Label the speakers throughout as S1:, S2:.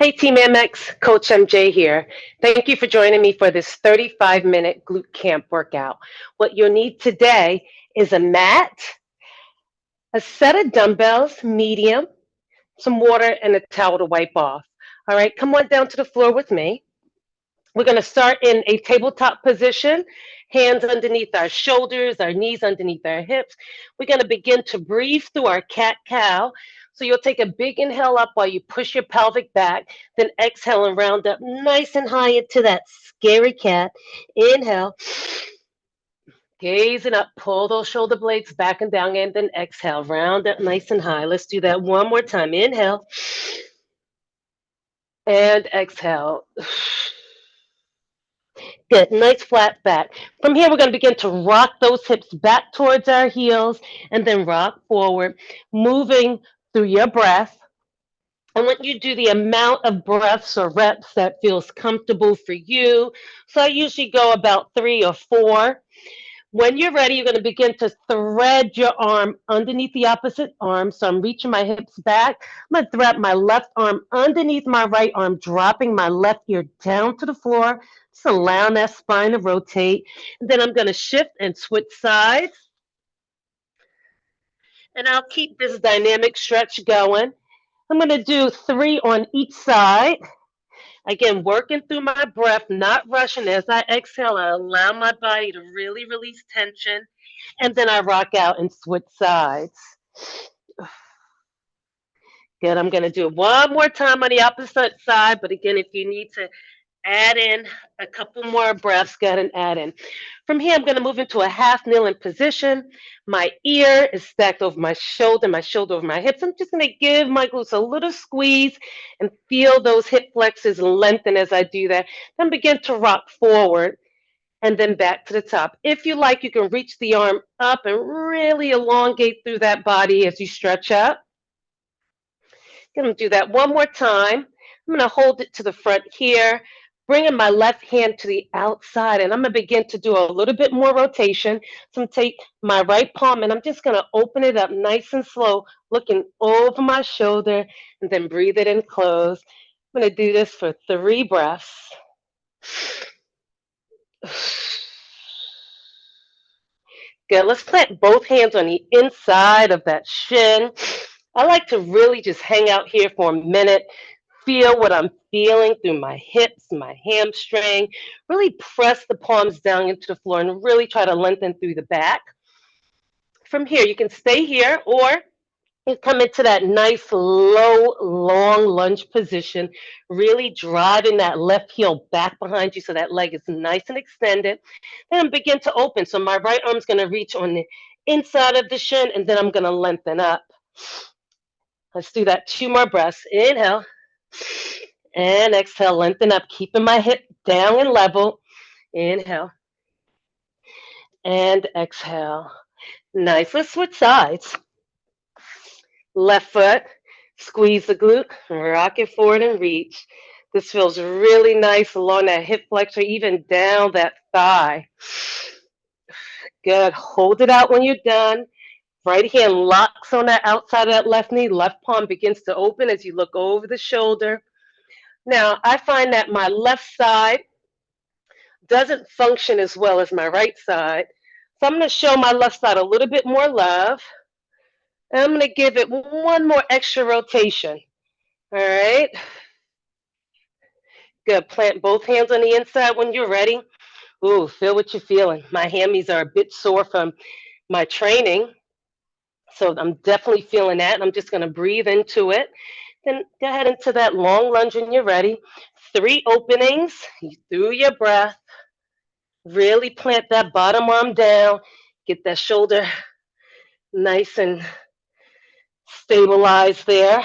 S1: Hey Team MX, Coach MJ here. Thank you for joining me for this 35-minute glute camp workout. What you'll need today is a mat, a set of dumbbells, medium, some water, and a towel to wipe off. All right, come on down to the floor with me. We're going to start in a tabletop position, hands underneath our shoulders, our knees underneath our hips. We're going to begin to breathe through our cat-cow. So you'll take a big inhale up while you push your pelvic back, then exhale and round up nice and high into that scary cat. Inhale, gazing up, pull those shoulder blades back and down, and then exhale, round up nice and high. Let's do that one more time. Inhale and exhale. Good, nice flat back. From here, we're going to begin to rock those hips back towards our heels and then rock forward, moving through your breath. I want you to do the amount of breaths or reps that feels comfortable for you. So I usually go about 3 or 4. When you're ready, you're going to begin to thread your arm underneath the opposite arm. So I'm reaching my hips back. I'm going to thread my left arm underneath my right arm, dropping my left ear down to the floor. Just allowing that spine to rotate. And then I'm going to shift and switch sides. And I'll keep this dynamic stretch going. I'm going to do 3 on each side. Again, working through my breath, not rushing. As I exhale, I allow my body to really release tension. And then I rock out and switch sides. Good. I'm going to do it one more time on the opposite side. But again, if you need to add in a couple more breaths, go ahead and add in. From here, I'm going to move into a half kneeling position. My ear is stacked over my shoulder over my hips. I'm just going to give my glutes a little squeeze and feel those hip flexors lengthen as I do that. Then begin to rock forward and then back to the top. If you like, you can reach the arm up and really elongate through that body as you stretch up. I'm going to do that one more time. I'm going to hold it to the front here, bringing my left hand to the outside, and I'm going to begin to do a little bit more rotation. So I'm going to take my right palm, and I'm just going to open it up nice and slow, looking over my shoulder, and then breathe it in close. I'm going to do this for 3 breaths. Good. Let's plant both hands on the inside of that shin. I like to really just hang out here for a minute, feel what I'm feeling through my hips, my hamstring. Really press the palms down into the floor and really try to lengthen through the back. From here, you can stay here or you come into that nice, low, long lunge position, really driving that left heel back behind you so that leg is nice and extended. Then begin to open. So my right arm's going to reach on the inside of the shin, and then I'm going to lengthen up. Let's do that 2 more breaths. Inhale and exhale, lengthen up, keeping my hip down and level. Inhale and exhale. Nice. Let's switch sides. Left foot, squeeze the glute, rock it forward and reach. This feels really nice along that hip flexor, even down that thigh. Good. Hold it out when you're done. Right hand locks on that outside of that left knee. Left palm begins to open as you look over the shoulder. Now, I find that my left side doesn't function as well as my right side. So I'm going to show my left side a little bit more love. And I'm going to give it one more extra rotation. All right. Good. Plant both hands on the inside when you're ready. Ooh, feel what you're feeling. My hammies are a bit sore from my training. So I'm definitely feeling that. And I'm just going to breathe into it. Then go ahead into that long lunge when you're ready. 3 openings through your breath. Really plant that bottom arm down. Get that shoulder nice and stabilized there.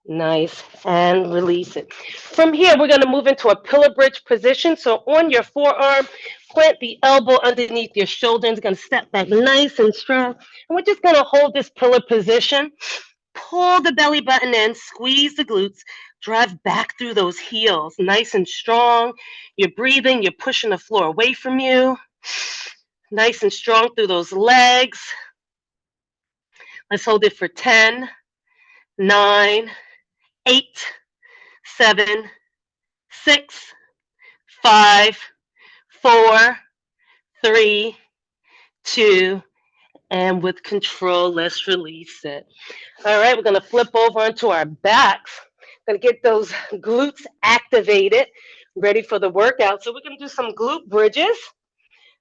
S1: Nice. And release it. From here, we're going to move into a pillar bridge position. So on your forearm, plant the elbow underneath your shoulder. And it's going to step back nice and strong. And we're just going to hold this pillar position. Pull the belly button in, squeeze the glutes, drive back through those heels, nice and strong. You're breathing, you're pushing the floor away from you. Nice and strong through those legs. Let's hold it for 10, 9, 8, 7, 6, 5, 4, 3, 2, and with control, let's release it. All right, we're going to flip over onto our backs. Going to get those glutes activated, ready for the workout. So we're going to do some glute bridges.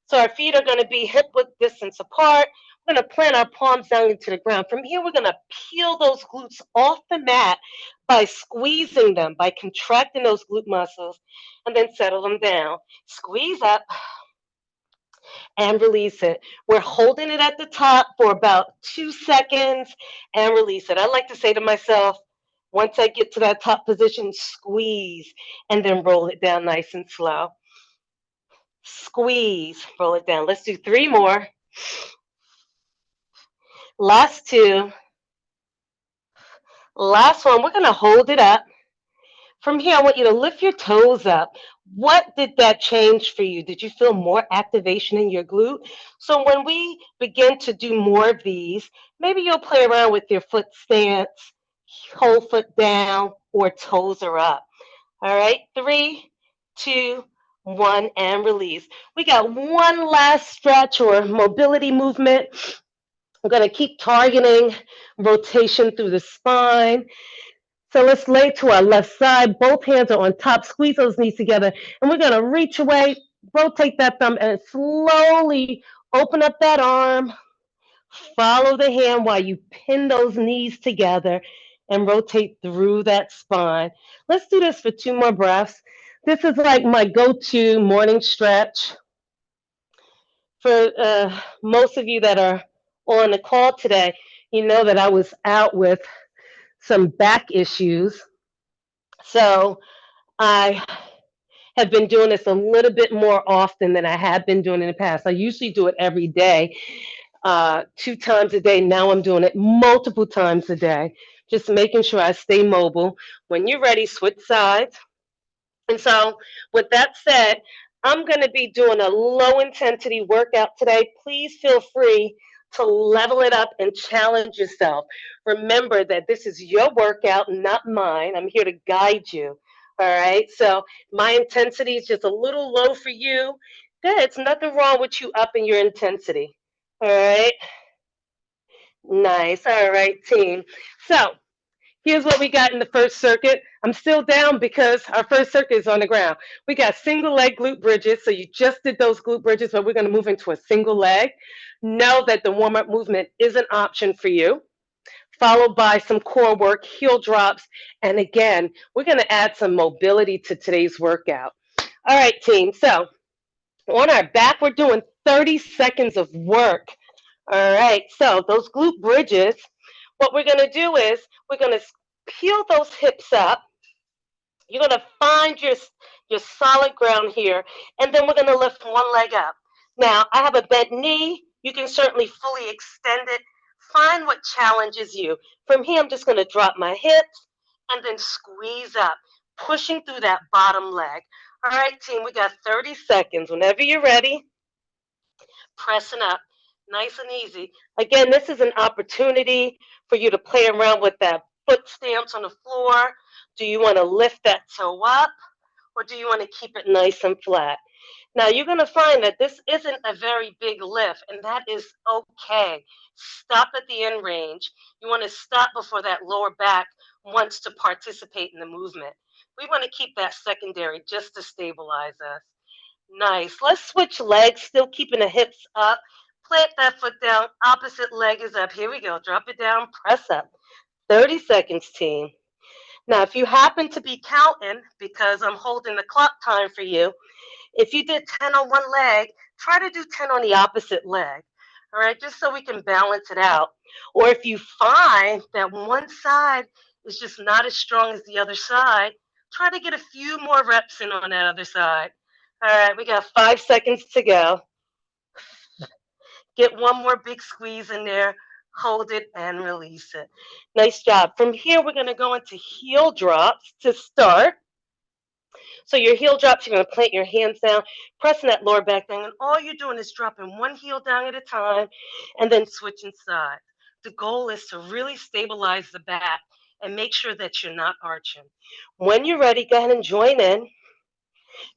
S1: So our feet are going to be hip width distance apart. We're going to plant our palms down into the ground. From here, we're going to peel those glutes off the mat by squeezing them, by contracting those glute muscles, and then settle them down. Squeeze up and release it. We're holding it at the top for about 2 seconds and release it. I like to say to myself, once I get to that top position, squeeze and then roll it down nice and slow. Squeeze, roll it down. Let's do 3 more. Last 2. Last one. We're going to hold it up. From here, I want you to lift your toes up. What did that change for you? Did you feel more activation in your glute? So when we begin to do more of these, maybe you'll play around with your foot stance, whole foot down, or toes are up. All right, 3, 2, 1, and release. We got one last stretch or mobility movement. We're going to keep targeting rotation through the spine. So let's lay to our left side. Both hands are on top. Squeeze those knees together. And we're going to reach away, rotate that thumb, and slowly open up that arm. Follow the hand while you pin those knees together and rotate through that spine. Let's do this for 2 more breaths. This is like my go-to morning stretch. For most of you that are on the call today, you know that I was out with some back issues. So I have been doing this a little bit more often than I have been doing in the past. I usually do it every day, 2 times a day. Now I'm doing it multiple times a day, just making sure I stay mobile. When you're ready, switch sides. And so, with that said, I'm going to be doing a low intensity workout today. Please feel free to level it up and challenge yourself. Remember that this is your workout, not mine. I'm here to guide you. All right. So, my intensity is just a little low for you. Good. It's nothing wrong with you upping your intensity. All right. Nice. All right, team. So, here's what we got in the first circuit. I'm still down because our first circuit is on the ground. We got single leg glute bridges. So you just did those glute bridges, but we're going to move into a single leg. Know that the warm up movement is an option for you, followed by some core work, heel drops. And again, we're going to add some mobility to today's workout. All right, team. So on our back, we're doing 30 seconds of work. All right. So those glute bridges, what we're going to do is we're going to peel those hips up. You're going to find your solid ground here, and then we're going to lift one leg up. Now, I have a bent knee. You can certainly fully extend it. Find what challenges you. From here, I'm just going to drop my hips and then squeeze up, pushing through that bottom leg. All right, team, we got 30 seconds. Whenever you're ready, pressing up, nice and easy. Again, this is an opportunity for you to play around with that foot stance on the floor. Do you want to lift that toe up, or do you want to keep it nice and flat? Now, you're going to find that this isn't a very big lift, and that is okay. Stop at the end range. You want to stop before that lower back wants to participate in the movement. We want to keep that secondary just to stabilize us. Nice. Let's switch legs, still keeping the hips up. Plant that foot down. Opposite leg is up. Here we go. Drop it down. Press up. 30 seconds, team. Now, if you happen to be counting, because I'm holding the clock time for you, if you did 10 on one leg, try to do 10 on the opposite leg. All right, just so we can balance it out. Or if you find that one side is just not as strong as the other side, try to get a few more reps in on that other side. All right, we got 5 seconds to go. Get one more big squeeze in there. Hold it and release it. Nice job. From here, we're going to go into heel drops to start. So your heel drops, you're going to plant your hands down, pressing that lower back down, and all you're doing is dropping one heel down at a time and then switching sides. The goal is to really stabilize the back and make sure that you're not arching. When you're ready, go ahead and join in.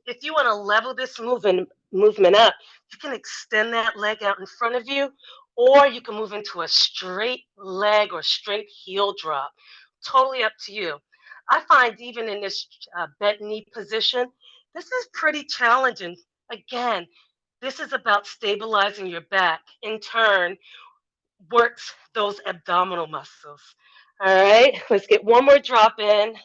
S1: If you want to level this movement up, you can extend that leg out in front of you, or you can move into a straight leg or straight heel drop. Totally up to you. I find even in this bent knee position, this is pretty challenging. Again, this is about stabilizing your back. In turn, works those abdominal muscles. All right, let's get one more drop in.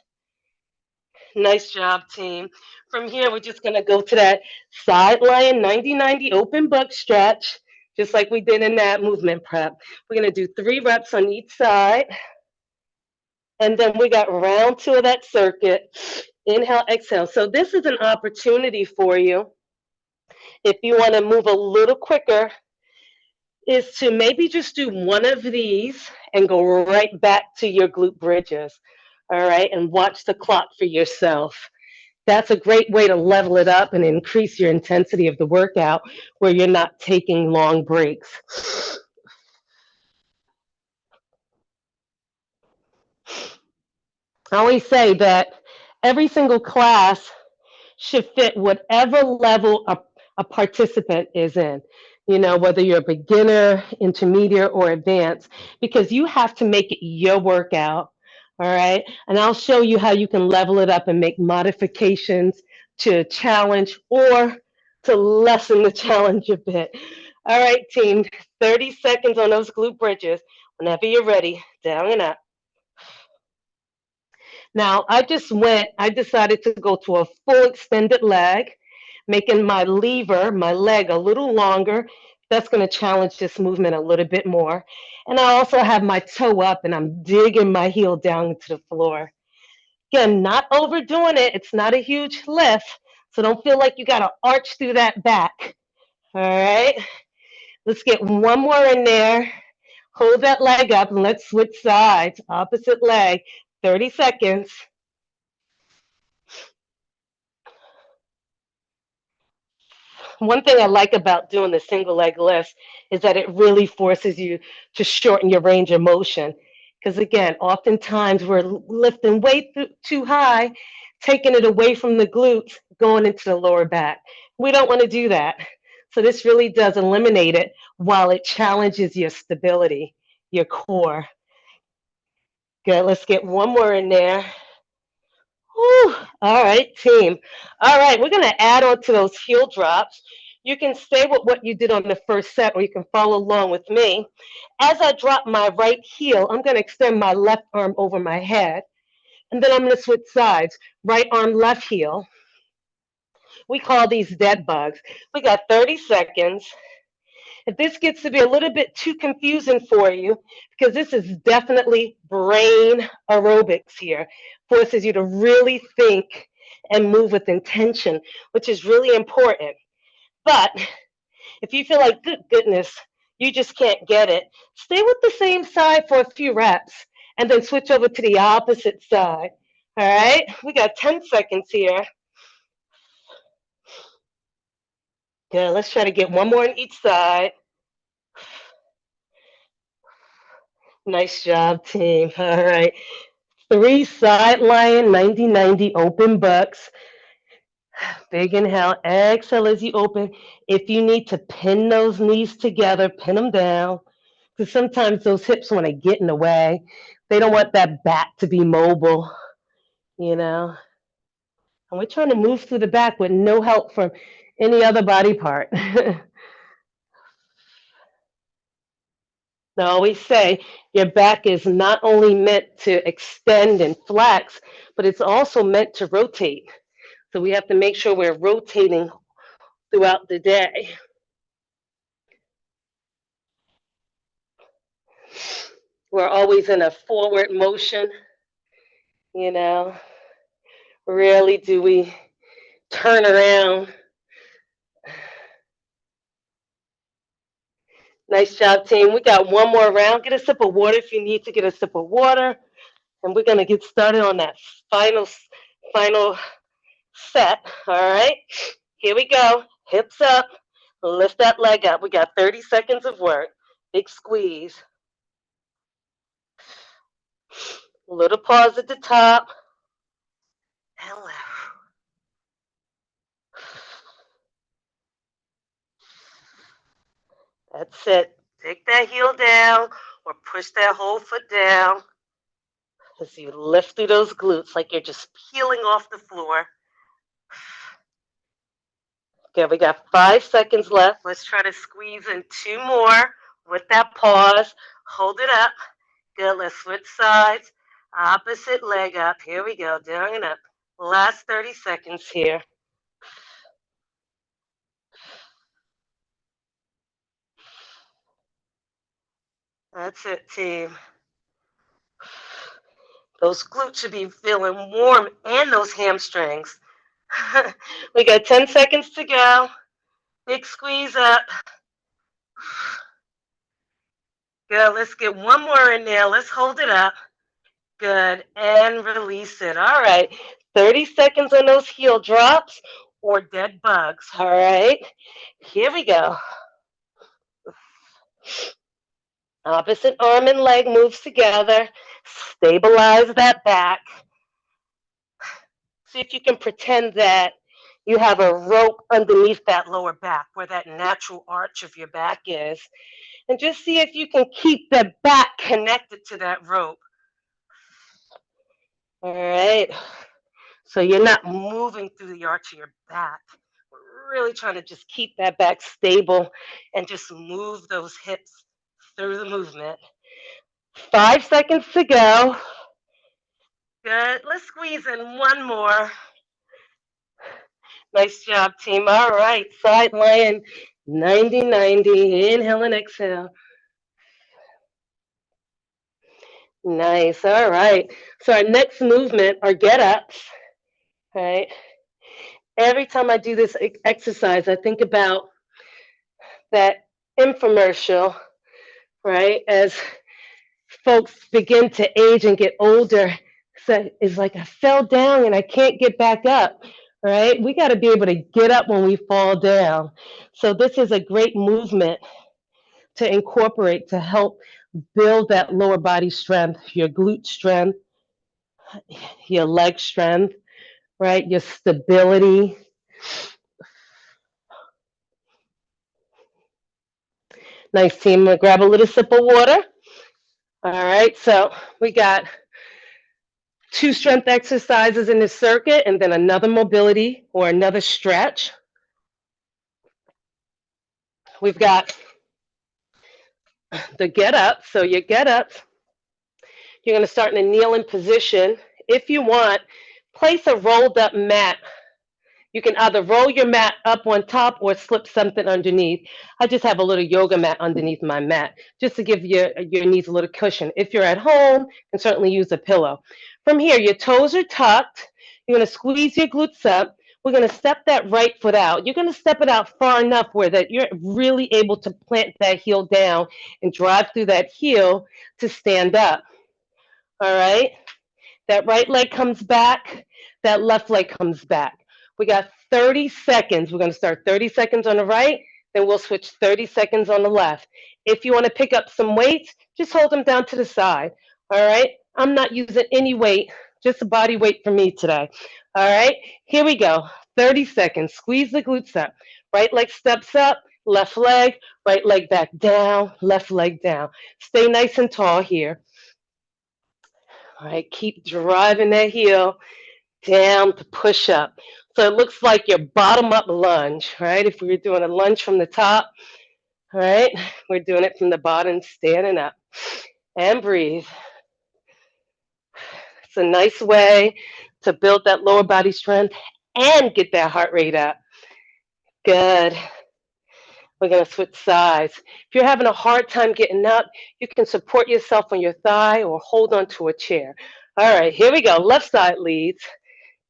S1: Nice job, team. From here, we're just going to go to that side lying 90-90 open buck stretch, just like we did in that movement prep. We're going to do 3 reps on each side. And then we got round 2 of that circuit. Inhale, exhale. So this is an opportunity for you, if you want to move a little quicker, is to maybe just do one of these and go right back to your glute bridges. All right, and watch the clock for yourself. That's a great way to level it up and increase your intensity of the workout where you're not taking long breaks. I always say that every single class should fit whatever level a participant is in, whether you're a beginner, intermediate, or advanced, because you have to make it your workout. All right. And I'll show you how you can level it up and make modifications to challenge or to lessen the challenge a bit. All right, team, 30 seconds on those glute bridges. Whenever you're ready, down and up. Now, I decided to go to a full extended leg, making my lever, my leg, a little longer. That's going to challenge this movement a little bit more. And I also have my toe up and I'm digging my heel down into the floor. Again, not overdoing it. It's not a huge lift. So don't feel like you got to arch through that back. All right. Let's get one more in there. Hold that leg up and let's switch sides. Opposite leg. 30 seconds. One thing I like about doing the single leg lift is that it really forces you to shorten your range of motion. Because again, oftentimes we're lifting way too high, taking it away from the glutes, going into the lower back. We don't want to do that. So this really does eliminate it while it challenges your stability, your core. Good. Let's get one more in there. Whew. All right, team. All right, we're going to add on to those heel drops. You can stay with what you did on the first set, or you can follow along with me. As I drop my right heel, I'm going to extend my left arm over my head, and then I'm going to switch sides. Right arm, left heel. We call these dead bugs. We got 30 seconds. If this gets to be a little bit too confusing for you, because this is definitely brain aerobics here, forces you to really think and move with intention, which is really important. But if you feel like, good goodness, you just can't get it, stay with the same side for a few reps and then switch over to the opposite side. All right, we got 10 seconds here. Good, let's try to get one more on each side. Nice job, team. All right. 3 side lying 90-90 open bucks. Big inhale, exhale as you open. If you need to pin those knees together, pin them down. Because sometimes those hips want to get in the way. They don't want that back to be mobile, you know. And we're trying to move through the back with no help from any other body part. I always say your back is not only meant to extend and flex, but it's also meant to rotate. So we have to make sure we're rotating throughout the day. We're always in a forward motion, you know. Rarely do we turn around. Nice job, team. We got one more round. Get a sip of water if you need to get a sip of water. And we're going to get started on that final set. All right. Here we go. Hips up. Lift that leg up. We got 30 seconds of work. Big squeeze. Little pause at the top and left. That's it. Take that heel down or push that whole foot down as you lift through those glutes like you're just peeling off the floor. Okay, we got 5 seconds left. Let's try to squeeze in 2 more with that pause. Hold it up. Good. Let's switch sides. Opposite leg up. Here we go. Down and up. Last 30 seconds here. That's it, team. Those glutes should be feeling warm and those hamstrings. We got 10 seconds to go. Big squeeze up. Good. Let's get one more in there. Let's hold it up. Good. And release it. All right. 30 seconds on those heel drops or dead bugs. All right. Here we go. Opposite arm and leg moves together. Stabilize that back. See if you can pretend that you have a rope underneath that lower back where that natural arch of your back is. And just see if you can keep the back connected to that rope. All right. So you're not moving through the arch of your back. We're really trying to just keep that back stable and just move those hips through the movement. 5 seconds to go. Good. Let's squeeze in one more. Nice job, team. All right. Side lion 90-90. Inhale and exhale. Nice. All right. So our next movement are get-ups. Right. Every time I do this exercise, I think about that infomercial, right? As folks begin to age and get older, so it's like I fell down and I can't get back up, right? We got to be able to get up when we fall down. So this is a great movement to incorporate to help build that lower body strength, your glute strength, your leg strength, right? Your stability. Nice, team. I'm gonna grab a little sip of water. All right, so we got 2 strength exercises in this circuit and then another mobility or another stretch. We've got the get up. So your get ups, you're going to start in a kneeling position. If you want, place a rolled up mat. You can either roll your mat up on top or slip something underneath. I just have a little yoga mat underneath my mat just to give your knees a little cushion. If you're at home, you can certainly use a pillow. From here, your toes are tucked. You're going to squeeze your glutes up. We're going to step that right foot out. You're going to step it out far enough where that you're really able to plant that heel down and drive through that heel to stand up. All right? That right leg comes back, that left leg comes back. We got 30 seconds. We're going to start 30 seconds on the right, then we'll switch 30 seconds on the left. If you want to pick up some weights, just hold them down to the side. All right? I'm not using any weight, just a body weight for me today. All right? Here we go. 30 seconds. Squeeze the glutes up. Right leg steps up, left leg, right leg back down, left leg down. Stay nice and tall here. All right, keep driving that heel down to push up. So it looks like your bottom up lunge, right? If we were doing a lunge from the top, all right, we're doing it from the bottom, standing up. And breathe. It's a nice way to build that lower body strength and get that heart rate up. Good. We're going to switch sides. If you're having a hard time getting up, you can support yourself on your thigh or hold onto a chair. All right, here we go. Left side leads.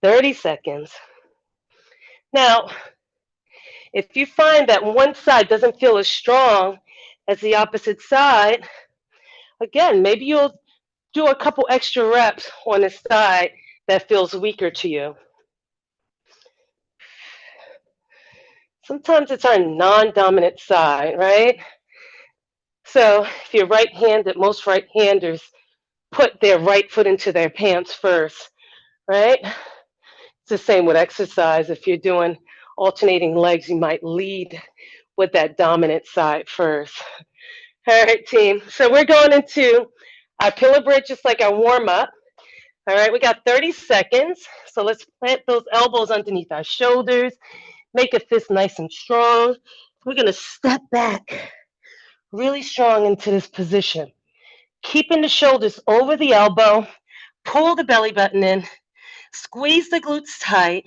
S1: 30 seconds. Now, if you find that one side doesn't feel as strong as the opposite side, again, maybe you'll do a couple extra reps on the side that feels weaker to you. Sometimes it's our non-dominant side, right? So if you're right-handed, most right-handers put their right foot into their pants first, right? It's the same with exercise. If you're doing alternating legs, you might lead with that dominant side first. All right, team. So we're going into our pillow bridge, just like our warm up. All right, we got 30 seconds. So let's plant those elbows underneath our shoulders, make a fist nice and strong. We're going to step back really strong into this position, keeping the shoulders over the elbow, pull the belly button in, squeeze the glutes tight,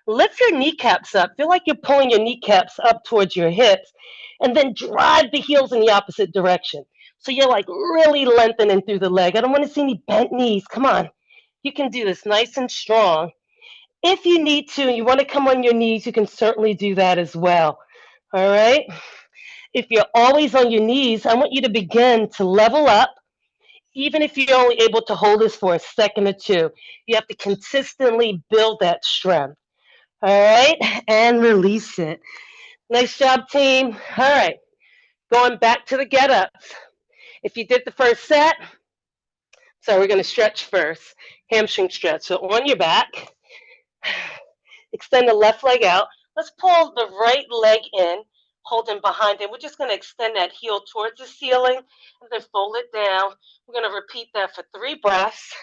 S1: lift your kneecaps up. Feel like you're pulling your kneecaps up towards your hips, and then drive the heels in the opposite direction. So you're like really lengthening through the leg. I don't want to see any bent knees. Come on. You can do this nice and strong. If you need to and you want to come on your knees, you can certainly do that as well. All right. If you're always on your knees, I want you to begin to level up. Even if you're only able to hold this for a second or two, you have to consistently build that strength. All right. And release it. Nice job, team. All right. Going back to the get ups. If you did the first set, so we're going to stretch first. Hamstring stretch. So on your back, extend the left leg out. Let's pull the right leg in, holding behind it. We're just going to extend that heel towards the ceiling and then fold it down. We're going to repeat that for 3 breaths.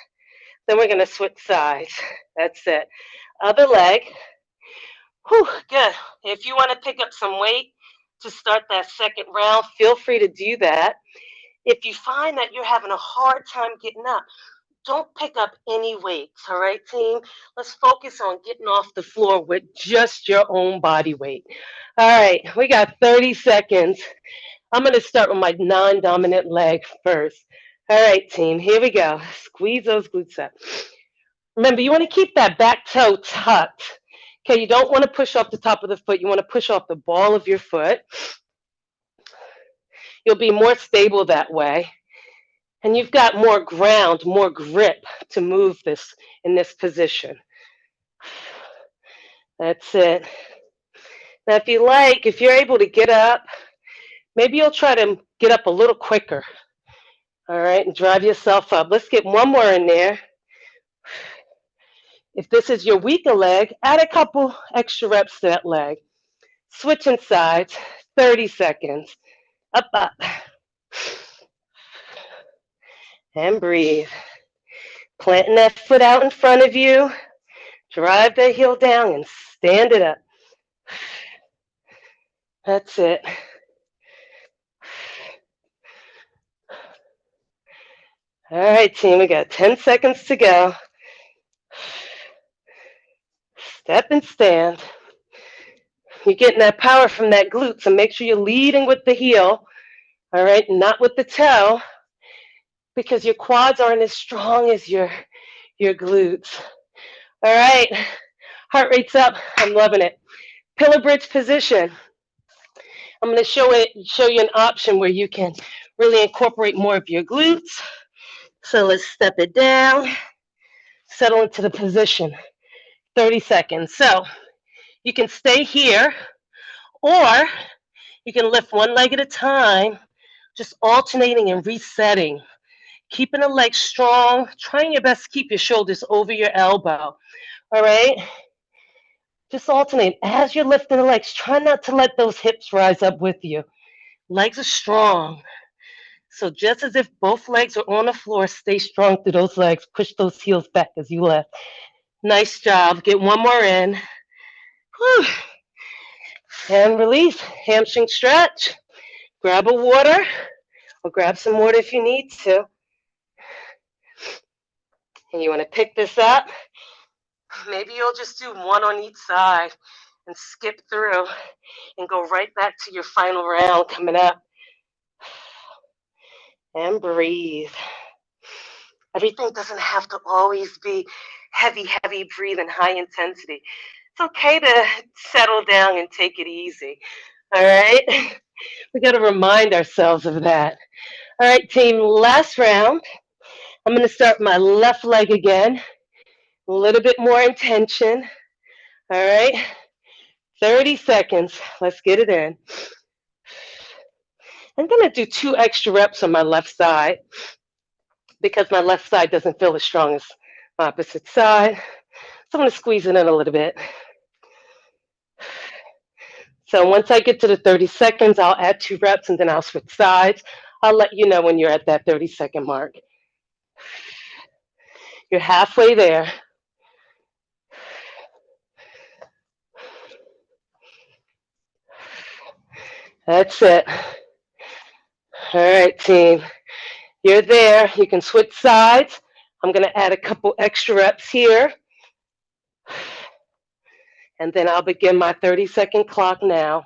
S1: Then we're going to switch sides. That's it. Other leg. Whew, good. If you want to pick up some weight to start that second round, feel free to do that. If you find that you're having a hard time getting up, don't pick up any weights, all right, team? Let's focus on getting off the floor with just your own body weight. All right, we got 30 seconds. I'm going to start with my non-dominant leg first. All right, team, here we go. Squeeze those glutes up. Remember, you want to keep that back toe tucked. Okay, you don't want to push off the top of the foot. You want to push off the ball of your foot. You'll be more stable that way. And you've got more ground, more grip to move this in this position. That's it. Now, if you like, if you're able to get up, maybe you'll try to get up a little quicker. All right, and drive yourself up. Let's get one more in there. If this is your weaker leg, add a couple extra reps to that leg. Switching sides, 30 seconds. Up, up. And breathe. Planting that foot out in front of you. Drive that heel down and stand it up. That's it. All right, team, we got 10 seconds to go. Step and stand. You're getting that power from that glute, so make sure you're leading with the heel, all right, not with the toe, because your quads aren't as strong as your glutes. All right, heart rate's up. I'm loving it. Pillow bridge position. I'm going to show you an option where you can really incorporate more of your glutes. So let's step it down, settle into the position. 30 seconds. So you can stay here, or you can lift one leg at a time, just alternating and resetting. Keeping the leg strong, trying your best to keep your shoulders over your elbow. All right? Just alternate. As you're lifting the legs, try not to let those hips rise up with you. Legs are strong. So just as if both legs are on the floor, stay strong through those legs. Push those heels back as you lift. Nice job. Get one more in. Whew. And release. Hamstring stretch. Grab a water, or grab some water if you need to. And you want to pick this up. Maybe you'll just do one on each side and skip through and go right back to your final round coming up. And breathe. Everything doesn't have to always be heavy breathing, high intensity. It's okay to settle down and take it easy. All right? We got to remind ourselves of that. All right, team, last round. I'm going to start my left leg again. A little bit more intention. All right? 30 seconds. Let's get it in. I'm going to do 2 extra reps on my left side. because my left side doesn't feel as strong as my opposite side. So I'm going to squeeze it in a little bit. So once I get to the 30 seconds, I'll add 2 reps and then I'll switch sides. I'll let you know when you're at that 30-second mark. You're halfway there. That's it. All right, team. You're there. You can switch sides. I'm going to add a couple extra reps here. And then I'll begin my 30-second clock now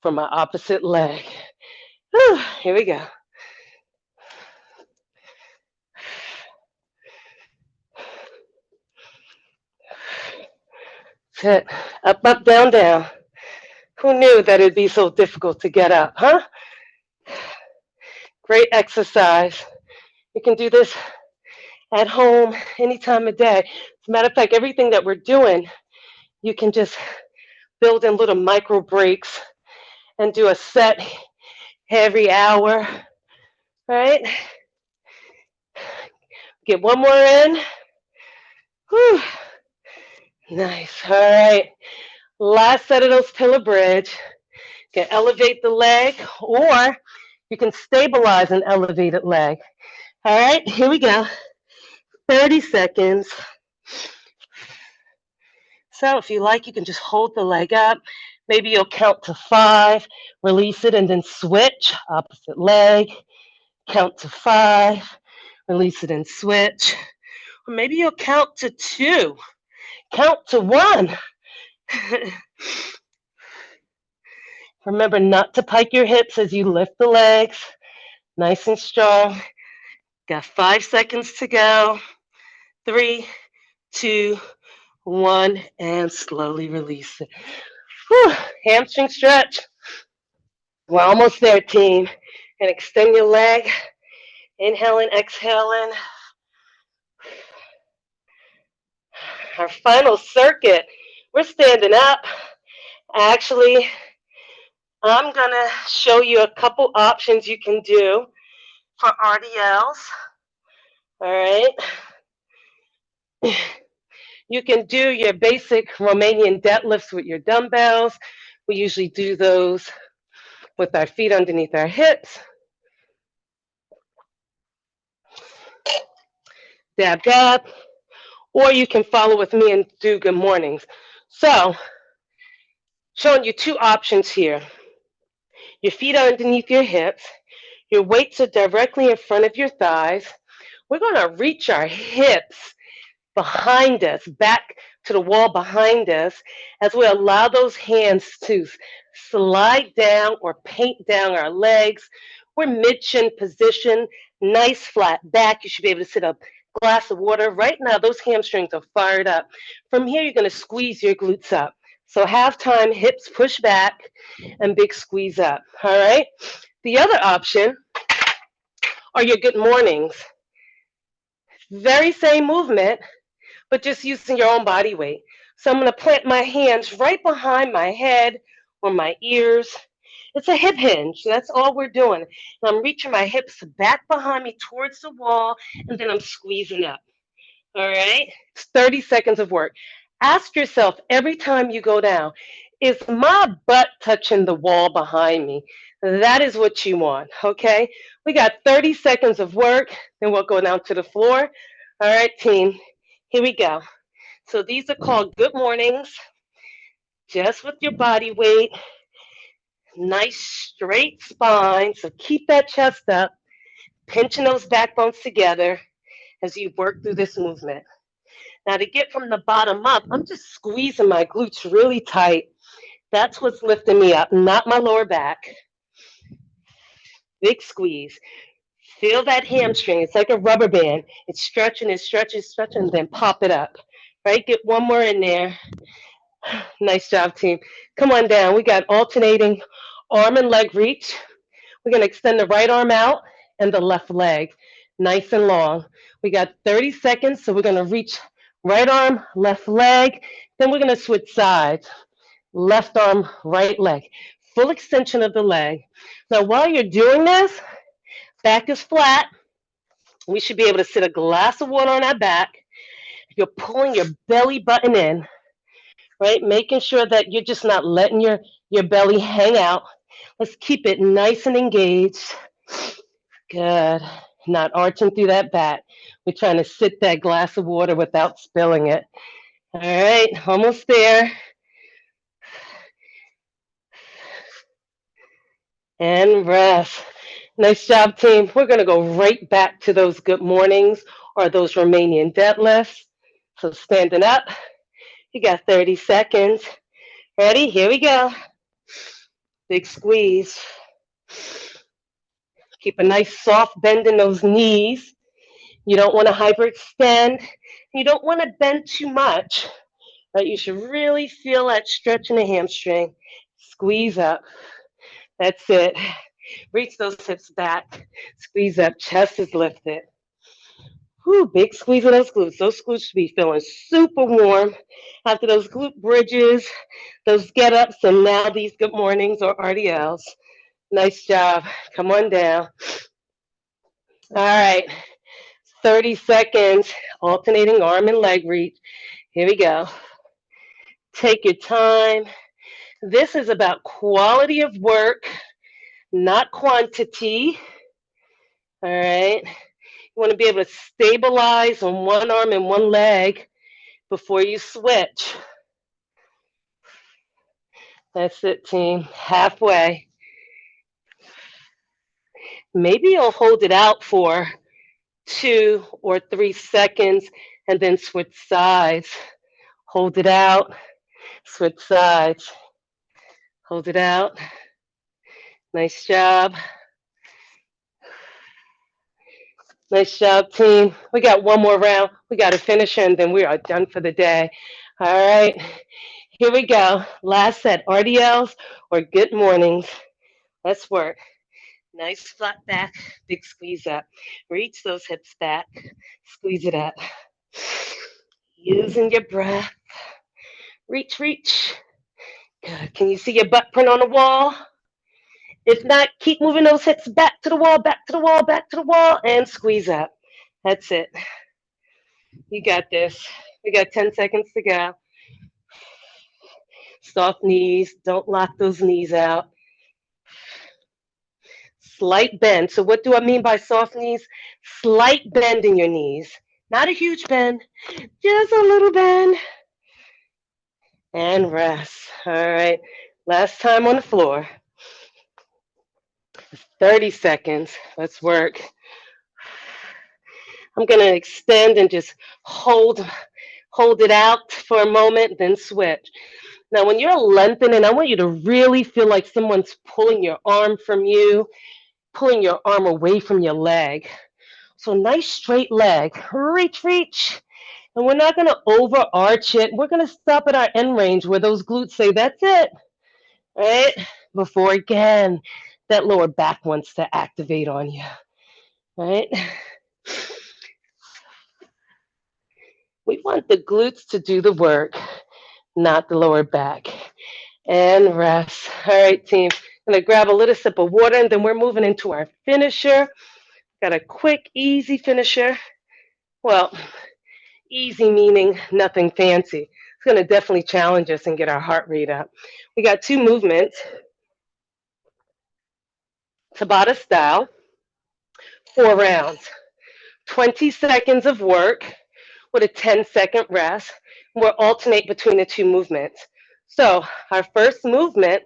S1: for my opposite leg. Whew, here we go. That's it. Up, up, down, down. Who knew that it'd be so difficult to get up, huh? Great exercise. You can do this at home any time of day. As a matter of fact, everything that we're doing, you can just build in little micro breaks and do a set every hour, right? Get one more in. Whew. Nice. All right. Last set of those pillar bridge. You can elevate the leg, or you can stabilize an elevated leg. All right, here we go. 30 seconds. So if you like, you can just hold the leg up. Maybe you'll count to 5, release it, and then switch. Opposite leg. Count to 5, release it, and switch. Or maybe you'll count to 2. Count to 1. Remember not to pike your hips as you lift the legs. Nice and strong. Got 5 seconds to go. 3, 2, 1, and slowly release it. Whew, hamstring stretch. We're almost there, team. And extend your leg. Inhaling, exhaling. Our final circuit. We're standing up. Actually, I'm going to show you a couple options you can do for RDLs. All right. You can do your basic Romanian deadlifts with your dumbbells. We usually do those with our feet underneath our hips. Dab, dab. Or you can follow with me and do good mornings. So, showing you 2 options here. Your feet are underneath your hips. Your weights are directly in front of your thighs. We're going to reach our hips behind us, back to the wall behind us, as we allow those hands to slide down or paint down our legs. We're mid-chin position, nice flat back. You should be able to sit up a glass of water. Right now, those hamstrings are fired up. From here, you're going to squeeze your glutes up. So half time, hips push back, and big squeeze up. All right? The other option are your good mornings. Very same movement, but just using your own body weight. So I'm going to plant my hands right behind my head or my ears. It's a hip hinge. That's all we're doing. And I'm reaching my hips back behind me towards the wall, and then I'm squeezing up. All right? It's 30 seconds of work. Ask yourself every time you go down, is my butt touching the wall behind me? That is what you want, okay? We got 30 seconds of work, then we'll go down to the floor. All right, team, here we go. So these are called good mornings, just with your body weight. Nice straight spine, so keep that chest up, pinching those backbones together as you work through this movement. Now to get from the bottom up, I'm just squeezing my glutes really tight. That's what's lifting me up, not my lower back. Big squeeze. Feel that hamstring. It's like a rubber band. It's stretching, and then pop it up. Right? Get one more in there. Nice job, team. Come on down. We got alternating arm and leg reach. We're going to extend the right arm out and the left leg. Nice and long. We got 30 seconds, so we're going to reach right arm, left leg. Then we're going to switch sides. Left arm, right leg. Full extension of the leg. Now, while you're doing this, back is flat. We should be able to sit a glass of water on our back. You're pulling your belly button in, right? Making sure that you're just not letting your belly hang out. Let's keep it nice and engaged. Good. Not arching through that back. We're trying to sip that glass of water without spilling it. All right, almost there. And rest. Nice job, team. We're going to go right back to those good mornings or those Romanian deadlifts. So standing up, you got 30 seconds. Ready? Here we go. Big squeeze. Keep a nice soft bend in those knees. You don't want to hyperextend. You don't want to bend too much, but you should really feel that stretch in the hamstring. Squeeze up. That's it. Reach those hips back. Squeeze up. Chest is lifted. Whew, big squeeze of those glutes. Those glutes should be feeling super warm after those glute bridges, those get ups, and now these good mornings or RDLs. Nice job. Come on down. All right. 30 seconds, alternating arm and leg reach. Here we go. Take your time. This is about quality of work, not quantity. All right. You want to be able to stabilize on one arm and one leg before you switch. That's it, team. Halfway. Maybe you'll hold it out for 2 or 3 seconds and then switch sides. Hold it out, switch sides. Hold it out. Nice job. Nice job, team. We got one more round. We got to finish and then we are done for the day. All right. Here we go. Last set, RDLs or good mornings. Let's work. Nice flat back, big squeeze up. Reach those hips back. Squeeze it up. Using your breath. Reach, reach. Good. Can you see your butt print on the wall? If not, keep moving those hips back to the wall, back to the wall, back to the wall, and squeeze up. That's it. You got this. We got 10 seconds to go. Soft knees. Don't lock those knees out. Slight bend. So what do I mean by soft knees? Slight bend in your knees. Not a huge bend, just a little bend. And rest. All right. Last time on the floor. 30 seconds. Let's work. I'm going to extend and just hold it out for a moment, then switch. Now, when you're lengthening, I want you to really feel like someone's pulling your arm from you, pulling your arm away from your leg. So nice straight leg. Reach, reach. And we're not going to overarch it. We're going to stop at our end range where those glutes say, that's it. Right? Before, again, that lower back wants to activate on you. Right? We want the glutes to do the work, not the lower back. And rest. All right, team. I'm going to grab a little sip of water, and then we're moving into our finisher. Got a quick, easy finisher. Well, easy meaning nothing fancy. It's going to definitely challenge us and get our heart rate up. We got 2 movements. Tabata style, 4 rounds. 20 seconds of work with a 10-second rest. We'll alternate between the 2 movements. So our first movement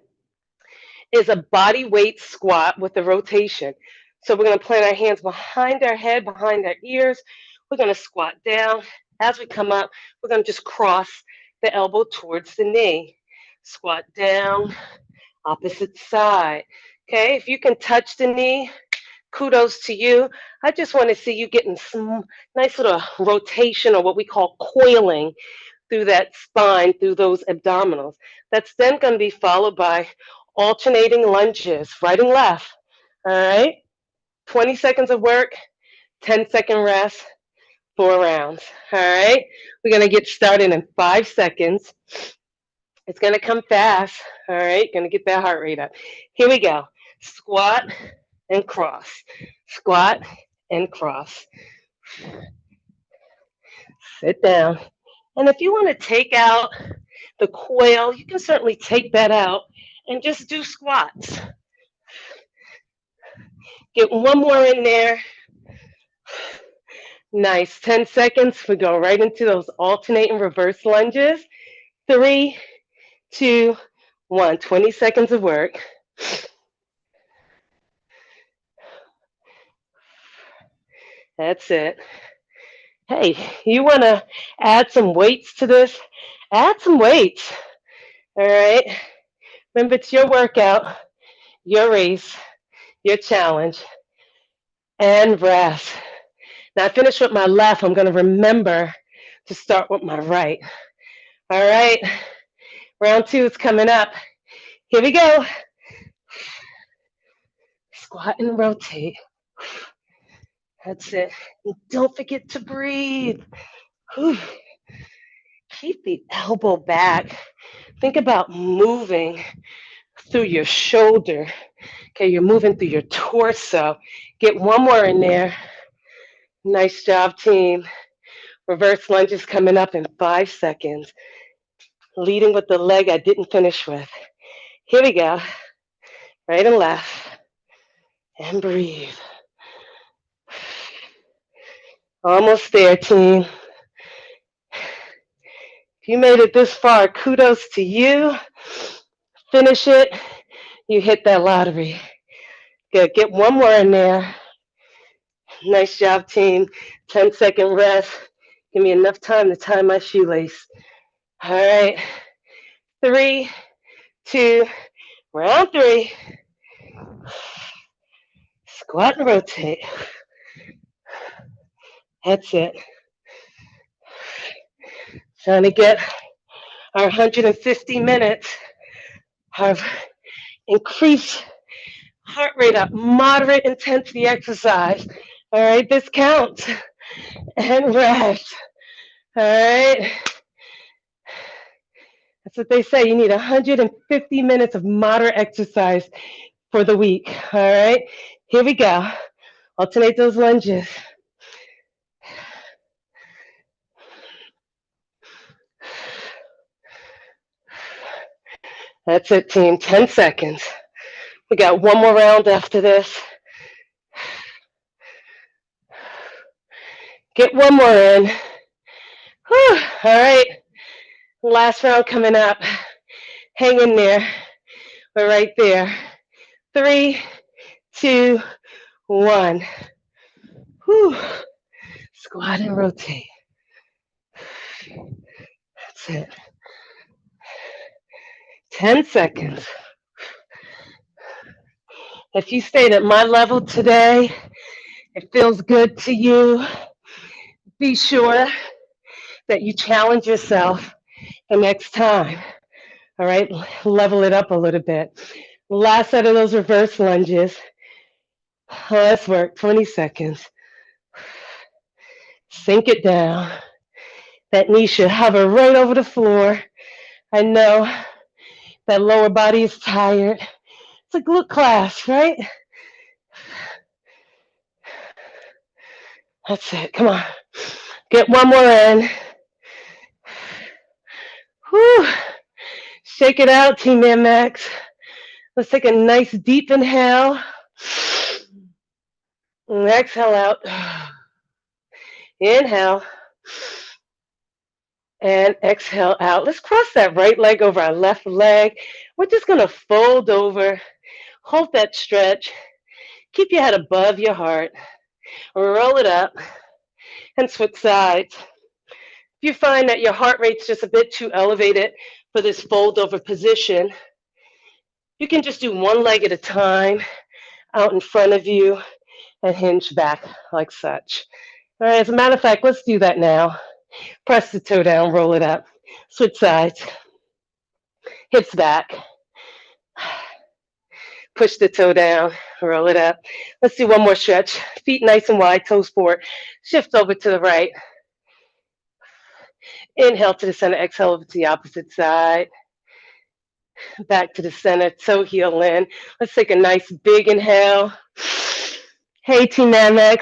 S1: is a body weight squat with a rotation. So we're going to plant our hands behind our head, behind our ears. We're going to squat down. As we come up, we're going to just cross the elbow towards the knee. Squat down, opposite side. Okay, if you can touch the knee, kudos to you. I just want to see you getting some nice little rotation or what we call coiling through that spine, through those abdominals. That's then going to be followed by alternating lunges, right and left. All right, 20 seconds of work, 10-second rest, 4 rounds. All right, we're going to get started in 5 seconds. It's going to come fast. All right, going to get that heart rate up. Here we go. Squat and cross. Squat and cross. Sit down. And if you want to take out the coil, you can certainly take that out and just do squats. Get one more in there. Nice. 10 seconds. We go right into those alternating reverse lunges. 3, 2, 1. 20 seconds of work. That's it. Hey, you want to add some weights to this? Add some weights. All right. Remember, it's your workout, your race, your challenge, and rest. Now, I finish with my left. I'm going to remember to start with my right. All right. Round 2 is coming up. Here we go. Squat and rotate. That's it. And don't forget to breathe. Whew. Keep the elbow back. Think about moving through your shoulder. Okay, you're moving through your torso. Get one more in there. Nice job, team. Reverse lunges coming up in 5 seconds. Leading with the leg I didn't finish with. Here we go. Right and left. And breathe. Almost there, team. If you made it this far, kudos to you. Finish it. You hit that lottery. Good. Get one more in there. Nice job, team. 10-second rest. Give me enough time to tie my shoelace. All right. 3, 2, round 3. Squat and rotate. That's it. Trying to get our 150 minutes of increased heart rate up, moderate intensity exercise. All right, this counts. And rest. All right. That's what they say. You need 150 minutes of moderate exercise for the week. All right. Here we go. Alternate those lunges. That's it, team. 10 seconds. We got one more round after this. Get one more in. Whew. All right. Last round coming up. Hang in there. We're right there. 3, 2, 1. Whew. Squat and rotate. That's it. 10 seconds. If you stayed at my level today, it feels good to you, be sure that you challenge yourself the next time. All right, level it up a little bit. Last set of those reverse lunges. Let's work 20 seconds. Sink it down. That knee should hover right over the floor. I know that lower body is tired. It's a glute class, right? That's it. Come on. Get one more in. Whew. Shake it out, Team MX. Let's take a nice deep inhale. And exhale out. Inhale. And exhale out. Let's cross that right leg over our left leg. We're just going to fold over. Hold that stretch. Keep your head above your heart. Roll it up and switch sides. If you find that your heart rate's just a bit too elevated for this fold over position, you can just do one leg at a time out in front of you and hinge back like such. All right, as a matter of fact, let's do that now. Press the toe down, roll it up. Switch sides. Hips back. Push the toe down, roll it up. Let's do one more stretch. Feet nice and wide, toes forward. Shift over to the right. Inhale to the center, exhale over to the opposite side. Back to the center, toe heel in. Let's take a nice big inhale. Hey, Team MX.